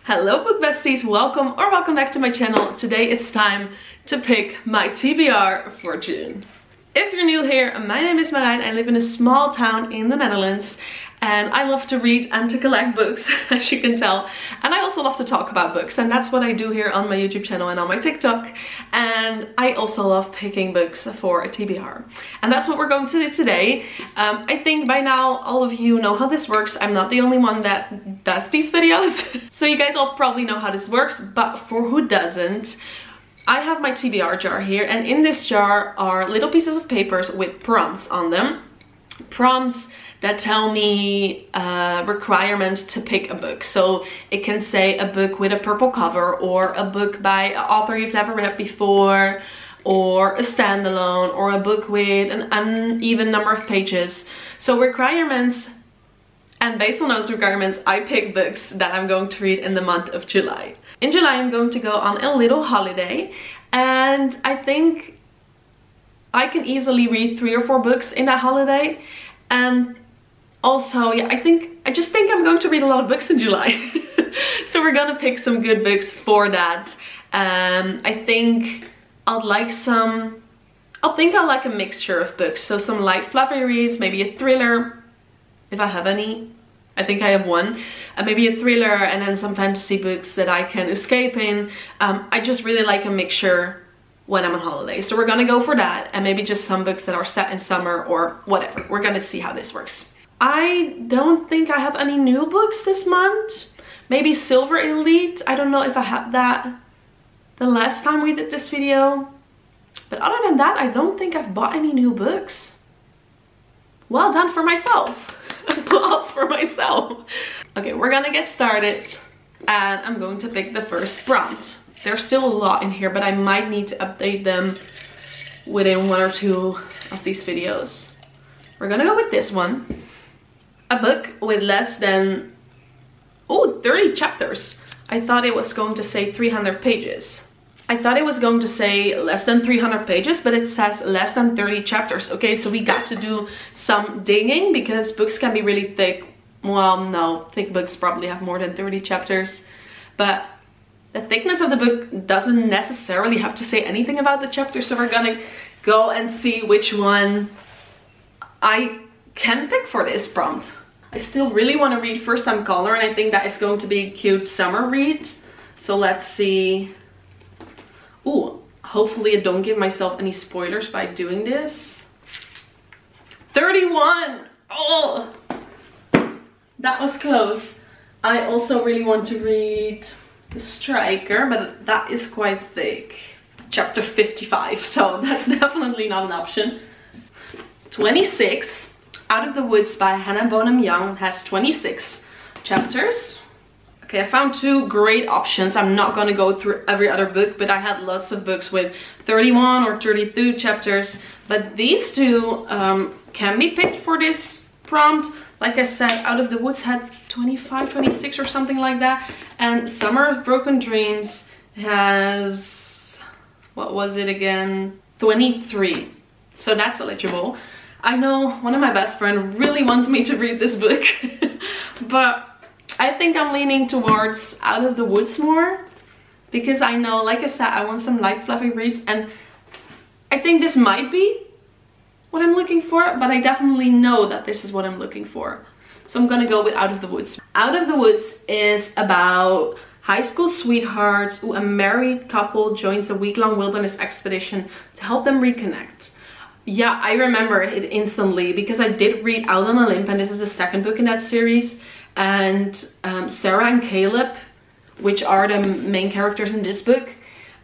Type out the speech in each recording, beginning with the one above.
Hello book besties, welcome back to my channel. Today it's time to pick my TBR for June. If you're new here, my name is Marijn. I live in a small town in the Netherlands and I love to read and to collect books, as you can tell. And I also love to talk about books, and that's what I do here on my YouTube channel and on my TikTok. And I also love picking books for a TBR. And that's what we're going to do today. I think by now all of you know how this works. I'm not the only one that does these videos. So you guys all probably know how this works, but for who doesn't, I have my TBR jar here, and in this jar are little pieces of papers with prompts on them. Prompts that tell me requirements to pick a book. So it can say a book with a purple cover, or a book by an author you've never read before, or a standalone, or a book with an uneven number of pages. So requirements, and based on those requirements, I pick books that I'm going to read in the month of July. In July, I'm going to go on a little holiday, and I think I can easily read 3 or 4 books in that holiday. And also, yeah, I just think I'm going to read a lot of books in July. So we're gonna pick some good books for that. I think I'll like a mixture of books. So some light fluffy reads, maybe a thriller, if I have any. I think I have one. Maybe a thriller, and then some fantasy books that I can escape in. I just really like a mixture when I'm on holiday. So we're gonna go for that, and maybe just some books that are set in summer or whatever. We're gonna see how this works. I don't think I have any new books this month. Maybe Silver Elite. I don't know if I had that the last time we did this video. But other than that, I don't think I've bought any new books. Well done for myself. Applause for myself. Okay, we're gonna get started, and I'm going to pick the first prompt. There's still a lot in here, but I might need to update them within 1 or 2 of these videos. We're gonna go with this one. A book with less than 30 chapters. I thought it was going to say 300 pages. I thought it was going to say less than 300 pages, but it says less than 30 chapters. Okay, so we got to do some digging because books can be really thick. Well, no, thick books probably have more than 30 chapters. But the thickness of the book doesn't necessarily have to say anything about the chapter. So we're gonna go and see which one I can pick for this prompt. I still really want to read First Time Caller, and I think that is going to be a cute summer read. So let's see. Ooh, hopefully I don't give myself any spoilers by doing this. 31! Oh! That was close. I also really want to read The Striker, but that is quite thick. Chapter 55, so that's definitely not an option. 26. Out of the Woods by Bonam-Young has 26 chapters. Okay, I found 2 great options. I'm not gonna go through every other book, but I had lots of books with 31 or 32 chapters. But these 2 can be picked for this prompt. Like I said, Out of the Woods had 25, 26 or something like that. And Summer of Broken Dreams has, what was it again? 23. So that's eligible. I know one of my best friends really wants me to read this book, but I think I'm leaning towards Out of the Woods more, because I know, like I said, I want some light fluffy reads, and I think this might be what I'm looking for, but I definitely know that this is what I'm looking for. So I'm gonna go with Out of the Woods. Out of the Woods is about high school sweethearts who a married couple joins a week-long wilderness expedition to help them reconnect. Yeah, I remember it instantly because I did read Out on a Limb, and this is the 2nd book in that series. And Sarah and Caleb, which are the main characters in this book,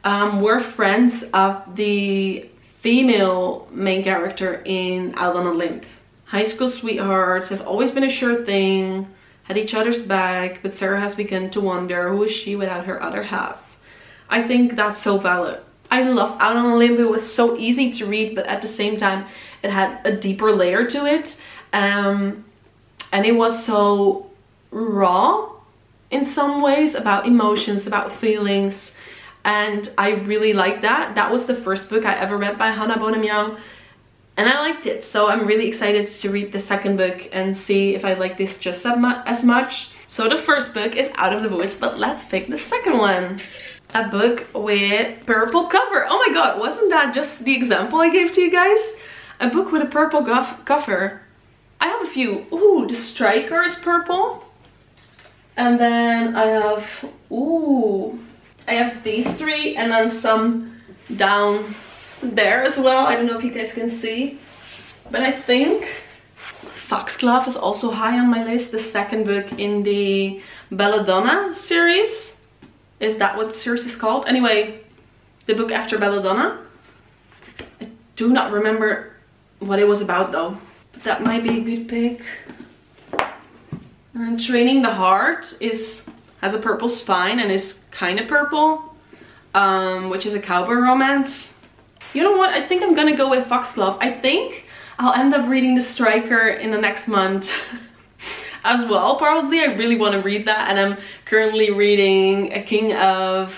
were friends of the female main character in Out on a Limb. High school sweethearts have always been a sure thing, had each other's back, but Sarah has begun to wonder, who is she without her other half? I think that's so valid. I loved Out on a Limb. It was so easy to read, but at the same time it had a deeper layer to it, and it was so raw in some ways, about emotions, about feelings, and I really liked that. That was the first book I ever read by Bonam-Young, and I liked it. So I'm really excited to read the 2nd book and see if I like this just as much. So the first book is out of the woods, but let's pick the second one. A book with purple cover. Oh my god, wasn't that just the example I gave to you guys? A book with a purple cover. I have a few. Ooh, the striker is purple. And then I have, ooh, I have these three and then some down there as well. I don't know if you guys can see, but I think Foxglove is also high on my list. The second book in the Belladonna series. Is that what the series is called? Anyway, the book after Belladonna. I do not remember what it was about though. But that might be a good pick. And Training the Heart has a purple spine and is kind of purple. Which is a cowboy romance. You know what? I think I'm gonna go with Foxglove. I think I'll end up reading The Striker in the next month. As well, probably. I really want to read that, and I'm currently reading A King of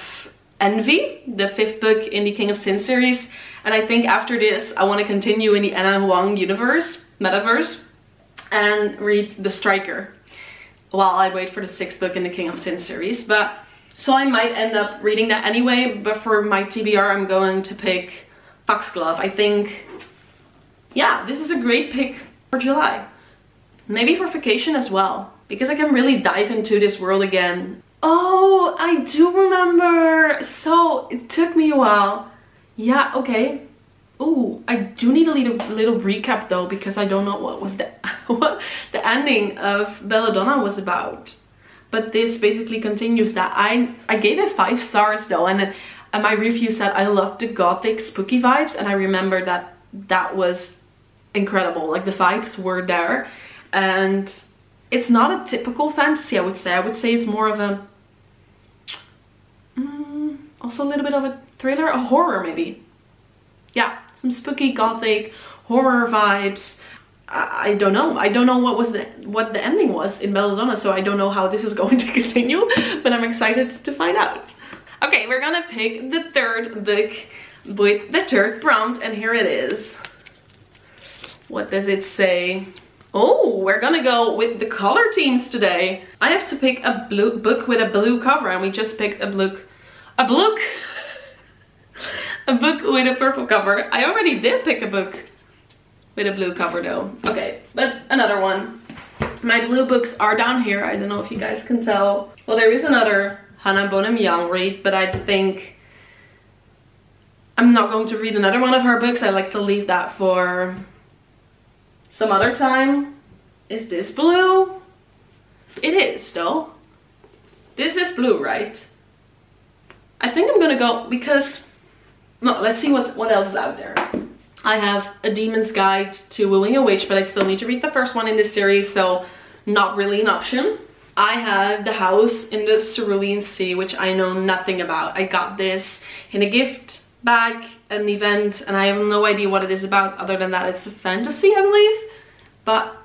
Envy, the 5th book in the King of Sin series, and I think after this I want to continue in the Anna Huang metaverse, and read The Striker while I wait for the 6th book in the King of Sin series. But so I might end up reading that anyway, but for my TBR I'm going to pick Foxglove. I think, yeah, this is a great pick for July. Maybe for vacation as well, because I can really dive into this world again. Oh, I do remember. So it took me a while. Yeah, okay. Ooh, I do need a little recap though, because I don't know what was what the ending of Belladonna was about. But this basically continues that. I gave it 5 stars though, and my review said I loved the gothic spooky vibes, and I remember that was incredible. Like the vibes were there. And it's not a typical fantasy, I would say. I would say it's more of a also a little bit of a thriller, a horror maybe. Yeah, some spooky gothic horror vibes. I don't know. I don't know what the ending was in Belladonna, so I don't know how this is going to continue, but I'm excited to find out. Okay, we're gonna pick the third book with the third prompt, and here it is. What does it say? Oh, we're gonna go with the color teams today. I have to pick a book with a blue cover, and we just picked a book with a purple cover. I already did pick a book with a blue cover though. Okay, but another one. My blue books are down here. I don't know if you guys can tell. Well, there is another Bonam-Young read, but I think I'm not going to read another one of her books. I like to leave that for some other time. Is this blue? It is though. This is blue, right? I think I'm gonna go because, no, let's see what else is out there. I have A Demon's Guide to Wooing a Witch, but I still need to read the first one in this series, so not really an option. I have The House in the Cerulean Sea, which I know nothing about. I got this in a gift bag at an event, and I have no idea what it is about other than that it's a fantasy, I believe. But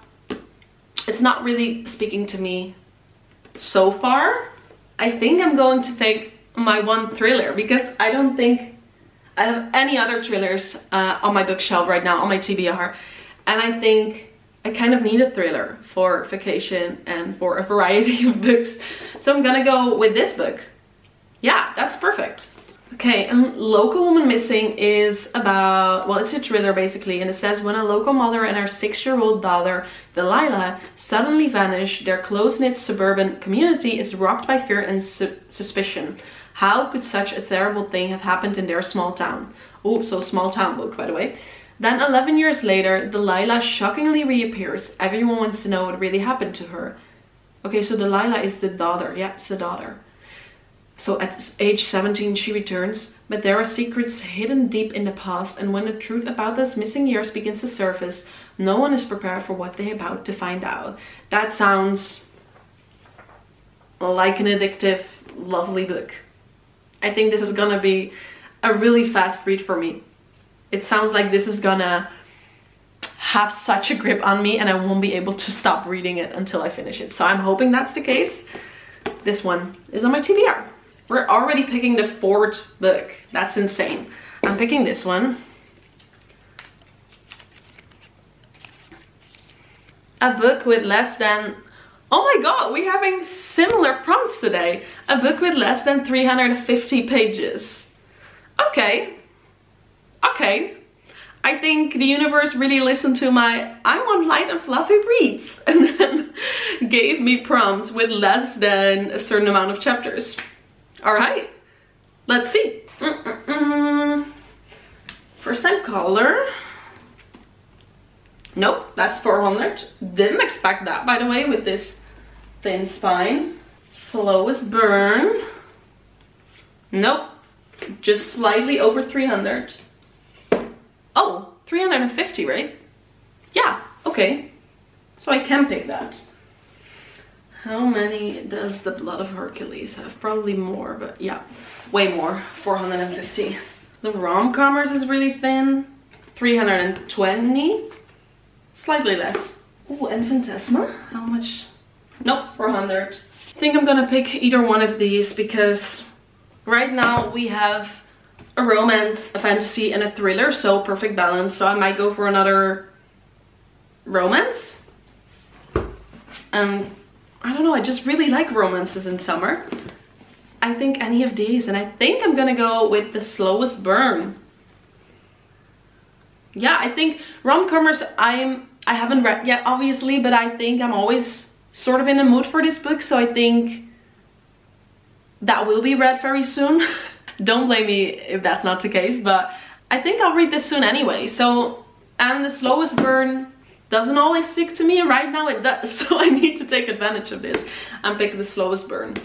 it's not really speaking to me so far. I think I'm going to pick my one thriller, because I don't think I have any other thrillers on my bookshelf right now, on my TBR. And I think I kind of need a thriller for vacation and for a variety of books. So I'm gonna go with this book. Yeah, that's perfect. Okay, and Local Woman Missing is about, well, it's a thriller basically, and it says when a local mother and her 6-year-old daughter, Delilah, suddenly vanish, their close-knit suburban community is rocked by fear and suspicion. How could such a terrible thing have happened in their small town? Oh, so small town book, by the way. Then 11 years later, Delilah shockingly reappears. Everyone wants to know what really happened to her. Okay, so Delilah is the daughter. Yeah, it's the daughter. So at age 17 she returns, but there are secrets hidden deep in the past, and when the truth about those missing years begins to surface, no one is prepared for what they're about to find out. That sounds like an addictive, lovely book. I think this is gonna be a really fast read for me. It sounds like this is gonna have such a grip on me and I won't be able to stop reading it until I finish it. So I'm hoping that's the case. This one is on my TBR. We're already picking the 4th book. That's insane. I'm picking this one. A book with less than Oh my god, we're having similar prompts today. A book with less than 350 pages. Okay. Okay. I think the universe really listened to my I want light and fluffy reads and then gave me prompts with less than a certain amount of chapters. Alright, let's see. First time color. Nope, that's 400. Didn't expect that, by the way, with this thin spine. Slowest burn. Nope, just slightly over 300. Oh, 350, right? Yeah, okay. So I can pick that. How many does the Blood of Hercules have? Probably more, but yeah, way more. 450. The rom-comers is really thin. 320. Slightly less. Oh, Infinitesima. How much? Nope, 400. I think I'm gonna pick either one of these because right now we have a romance, a fantasy, and a thriller, so perfect balance. So I might go for another romance. And I don't know, I just really like romances in summer. I think any of these, and I think I'm gonna go with The Slowest Burn. Yeah, I think rom-comers I haven't read yet, obviously, but I think I'm always sort of in the mood for this book, so I think that will be read very soon. Don't blame me if that's not the case, but I think I'll read this soon anyway. So, and The Slowest Burn doesn't always speak to me. Right now it does, so I need to take advantage of this and pick The Slowest Burn.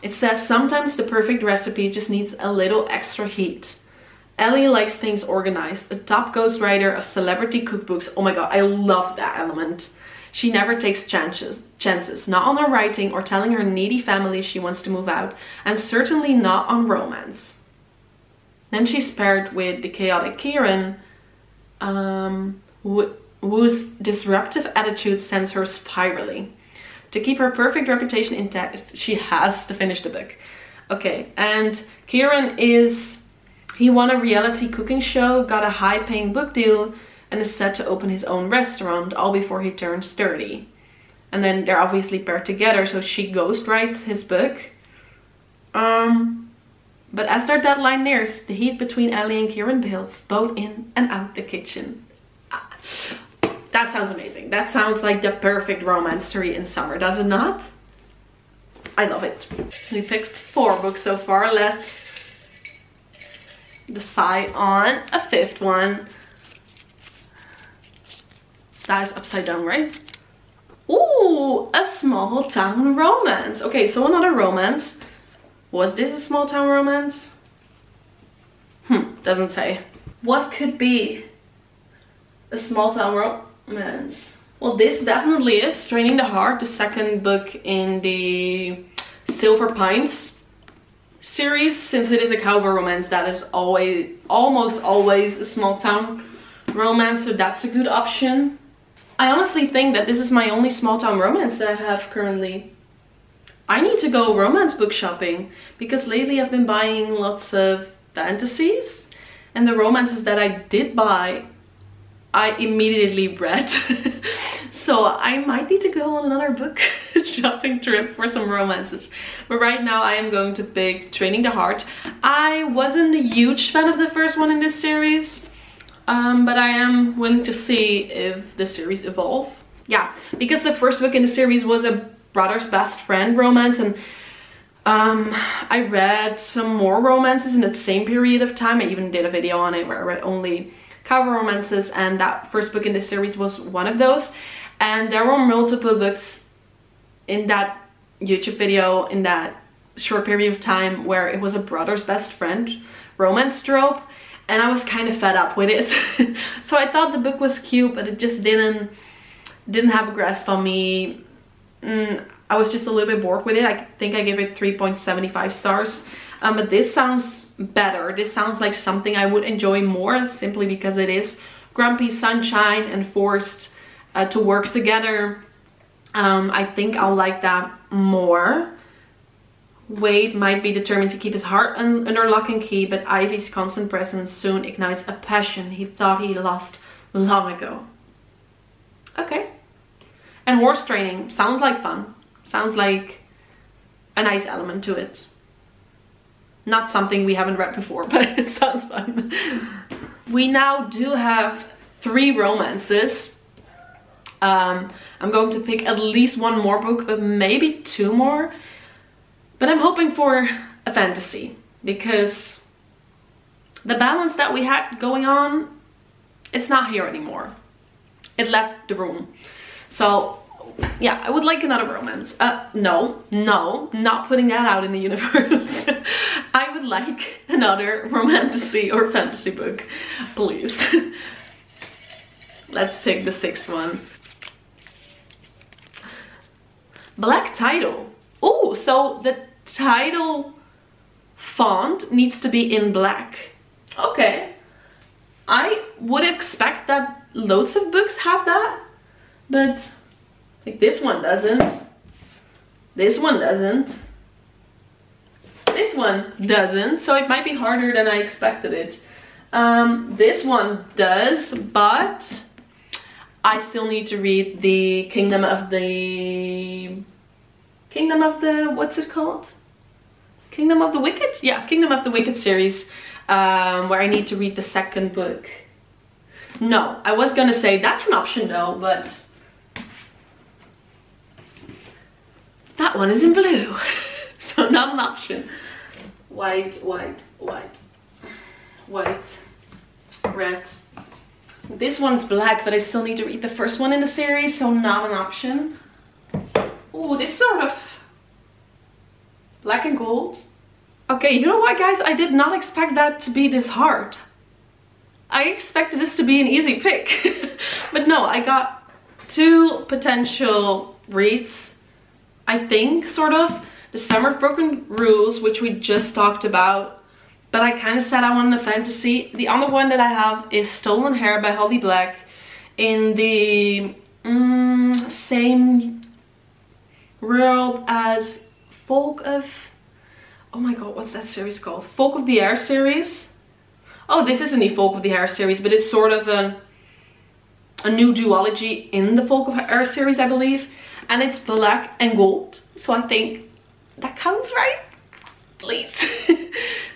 It says, sometimes the perfect recipe just needs a little extra heat. Ellie likes things organized, a top ghostwriter of celebrity cookbooks. Oh my god, I love that element. She never takes chances, not on her writing or telling her needy family she wants to move out, and certainly not on romance. Then she's paired with the chaotic Kieran, whose disruptive attitude sends her spiraling. To keep her perfect reputation intact, she has to finish the book. Okay, and Kieran he won a reality cooking show, got a high-paying book deal, and is set to open his own restaurant, all before he turns 30. And then they're obviously paired together, so she ghostwrites his book. But as their deadline nears, the heat between Ellie and Kieran builds, both in and out the kitchen. That sounds amazing. That sounds like the perfect romance story in summer, does it not? I love it. We picked 4 books so far. Let's decide on a 5th one. That is upside down, right? Ooh, a small town romance. Okay, so another romance. Was this a small town romance? Doesn't say. What could be a small town romance? Well, this definitely is Training the Heart, the second book in the Silver Pines series. Since it is a cowboy romance, that is almost always a small town romance, so that's a good option. I honestly think that this is my only small town romance that I have currently. I need to go romance book shopping because lately I've been buying lots of fantasies, and the romances that I did buy, I immediately read. So I might need to go on another book shopping trip for some romances. But right now I am going to pick Training the Heart. I wasn't a huge fan of the first one in this series. But I am willing to see if the series evolve. Yeah, because the first book in the series was a brother's best friend romance, and I read some more romances in that same period of time. I even did a video on it where I read only cowboy romances, and that first book in the series was one of those. And there were multiple books in that YouTube video in that short period of time where it was a brother's best friend romance trope. And I was kind of fed up with it. So I thought the book was cute, but it just didn't have a grasp on me. I was just a little bit bored with it. I think I gave it 3.75 stars. But this sounds better. This sounds like something I would enjoy more, simply because it is grumpy sunshine and forced to work together. I think I'll like that more. Wade might be determined to keep his heart under lock and key, but Ivy's constant presence soon ignites a passion he thought he lost long ago. Okay. And horse training sounds like fun. Sounds like a nice element to it. Not something we haven't read before, but it sounds fun. We now do have 3 romances. I'm going to pick at least 1 more book, but maybe 2 more. But I'm hoping for a fantasy, because the balance that we had going on, it's not here anymore. It left the room. So yeah, I would like another romance. No, not putting that out in the universe. I would like another romantasy or fantasy book, please. Let's pick the 6th one. Black title. Oh, so the title font needs to be in black. Okay. I would expect that loads of books have that, but like this one doesn't. This one doesn't. This one doesn't, so it might be harder than I expected it. This one does, but I still need to read the Kingdom of the, what's it called? Kingdom of the Wicked? Yeah, Kingdom of the Wicked series, where I need to read the 2nd book. No, I was gonna say that's an option though, but that one is in blue, so not an option. White, white, white, white, red. This one's black, but I still need to read the 1st one in the series, so not an option. Oh, this sort of black and gold. Okay, you know what, guys? I did not expect that to be this hard. I expected this to be an easy pick. But no, I got 2 potential reads, I think, sort of. The Summer of Broken Rules, which we just talked about, but I kind of said I wanted a fantasy. The other one that I have is Stolen Heir by Holly Black, in the same world as Folk of, oh my god, what's that series called? Folk of the Heir series. Oh, this isn't the Folk of the Heir series, but it's sort of a new duology in the Folk of the Heir series, I believe. And it's black and gold, so I think that counts, right? Please.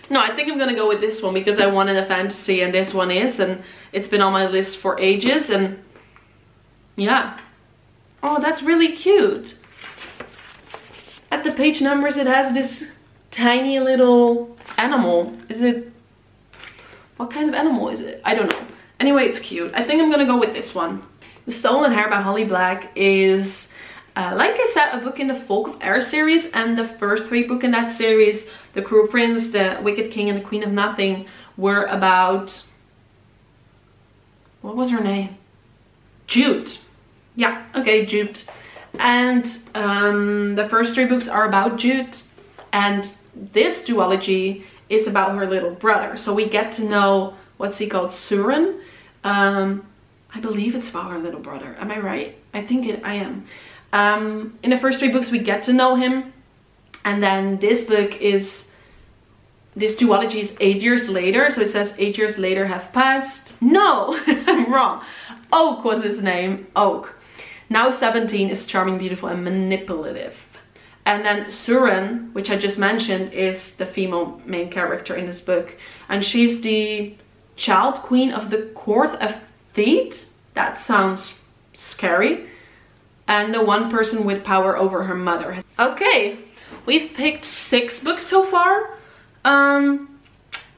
No, I think I'm gonna go with this one because I wanted a fantasy, and this one is, and it's been on my list for ages, and yeah. Oh, that's really cute. At the page numbers it has this tiny little animal. Is it, what kind of animal is it? I don't know. Anyway, it's cute. I think I'm gonna go with this one. The Stolen Heir by Holly Black is, like I said, a book in the Folk of Heir series, and the first 3 books in that series, The Cruel Prince, The Wicked King, and The Queen of Nothing, were about, what was her name? Jute. Yeah, okay, Jute. And the first 3 books are about Jute, and this duology is about her little brother. So we get to know, what's he called, Surin? I believe it's about her little brother. Am I right? I think I am. In the first 3 books we get to know him, and then this book is, this duology is 8 years later, so it says 8 years later have passed. No, I'm wrong. Oak was his name, Oak. Now 17 is charming, beautiful, and manipulative. And then Surin, which I just mentioned, is the female main character in this book, and she's the child queen of the Court of Theet. That sounds scary. And the one person with power over her mother. Okay, we've picked 6 books so far.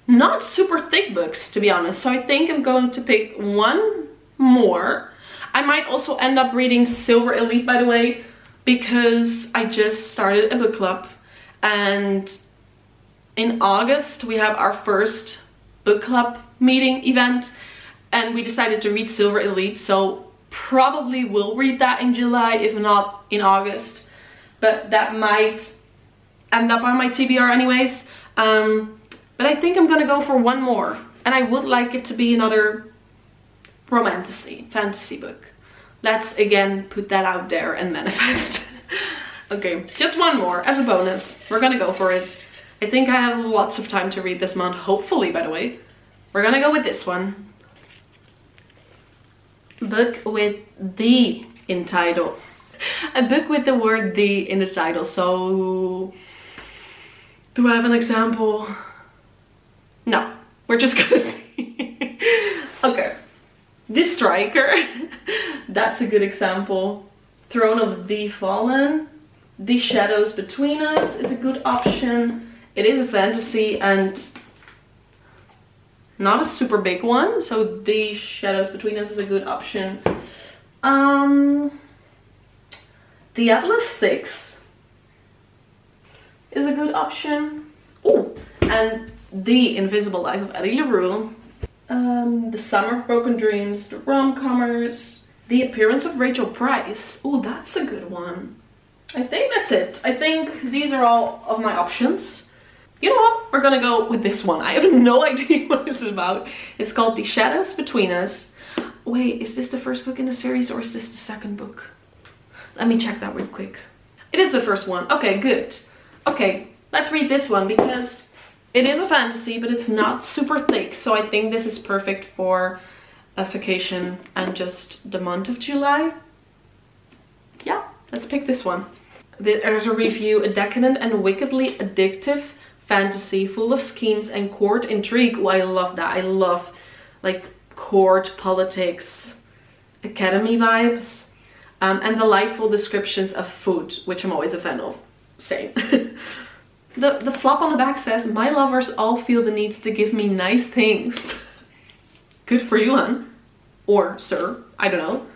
Not super thick books, to be honest. So I think I'm going to pick 1 more. I might also end up reading Silver Elite, by the way, because I just started a book club. And in August, we have our first book club meeting event. And we decided to read Silver Elite, so probably will read that in July, if not in August, but that might end up on my TBR anyways. But I think I'm gonna go for 1 more, and I would like it to be another fantasy book. Let's again put that out there and manifest. Okay, just 1 more as a bonus. We're gonna go for it. I think I have lots of time to read this month, hopefully, by the way. We're gonna go with this one. Book with the in title. A book with the word "the" in the title. So, do I have an example? No, we're just gonna see. Okay, The Striker. That's a good example. Throne of the Fallen. The Shadows Between Us is a good option. It is a fantasy and not a super big one, so The Shadows Between Us is a good option. The Atlas 6 is a good option. Oh, and The Invisible Life of Adalyn. The Summer of Broken Dreams, the rom-comers, The Appearance of Rachel Price. Oh, that's a good one. I think that's it. I think these are all of my options. You know what? We're gonna go with this one. I have no idea what this is about. It's called The Shadows Between Us. Wait, is this the first book in the series or is this the second book? Let me check that real quick. It is the first one. Okay, good. Okay, let's read this one because it is a fantasy, but it's not super thick. So I think this is perfect for a vacation and just the month of July. Yeah, let's pick this one. There's a review: a decadent and wickedly addictive fantasy full of schemes and court intrigue. Oh, I love that. I love like court politics, academy vibes. And delightful descriptions of food, which I'm always a fan of. Same. The flop on the back says, "My lovers all feel the need to give me nice things." Good for you, hon. Or sir, I don't know.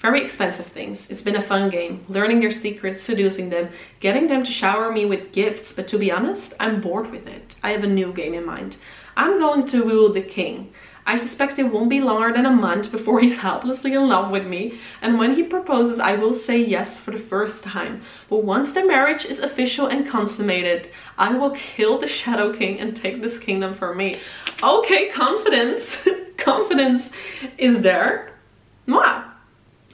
Very expensive things. It's been a fun game. Learning their secrets, seducing them, getting them to shower me with gifts. But to be honest, I'm bored with it. I have a new game in mind. I'm going to woo the king. I suspect it won't be longer than a month before he's helplessly in love with me, and when he proposes I will say yes for the first time. But once the marriage is official and consummated, I will kill the Shadow King and take this kingdom for me. Okay, confidence. Confidence is there. Wow,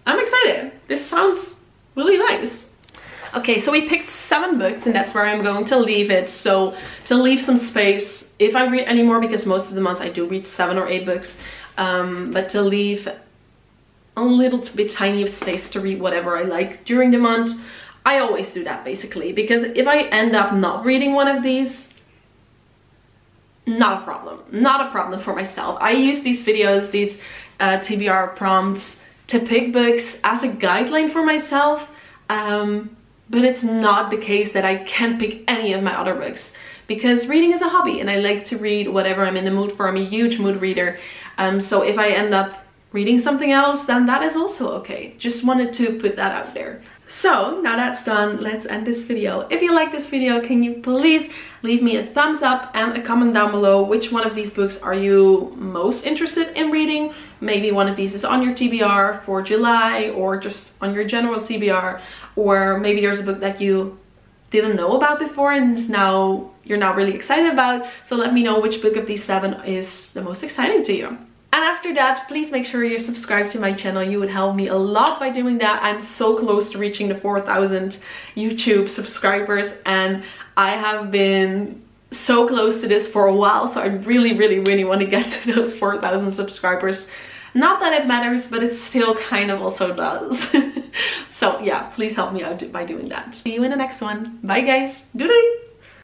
I'm excited. This sounds really nice. Okay, so we picked 7 books and that's where I'm going to leave it. So to leave some space, if I read any more, because most of the months I do read 7 or 8 books, but to leave a little bit tiny of space to read whatever I like during the month, I always do that basically. Because if I end up not reading one of these, not a problem. Not a problem for myself. I use these videos, these TBR prompts, to pick books as a guideline for myself. But it's not the case that I can't pick any of my other books, because reading is a hobby and I like to read whatever I'm in the mood for. I'm a huge mood reader. So if I end up reading something else, then that is also okay. Just wanted to put that out there. So now that's done, let's end this video. If you like this video, can you please leave me a thumbs up and a comment down below. Which one of these books are you most interested in reading? Maybe one of these is on your TBR for July, or just on your general TBR, or maybe there's a book that you didn't know about before and you're now really excited about. So let me know which book of these 7 is the most exciting to you. And after that, please make sure you're subscribed to my channel. You would help me a lot by doing that. I'm so close to reaching the 4,000 YouTube subscribers, and I have been so close to this for a while. So I really, really, really want to get to those 4,000 subscribers. Not that it matters, but it still kind of also does. So yeah, please help me out by doing that. See you in the next one. Bye guys. Doei!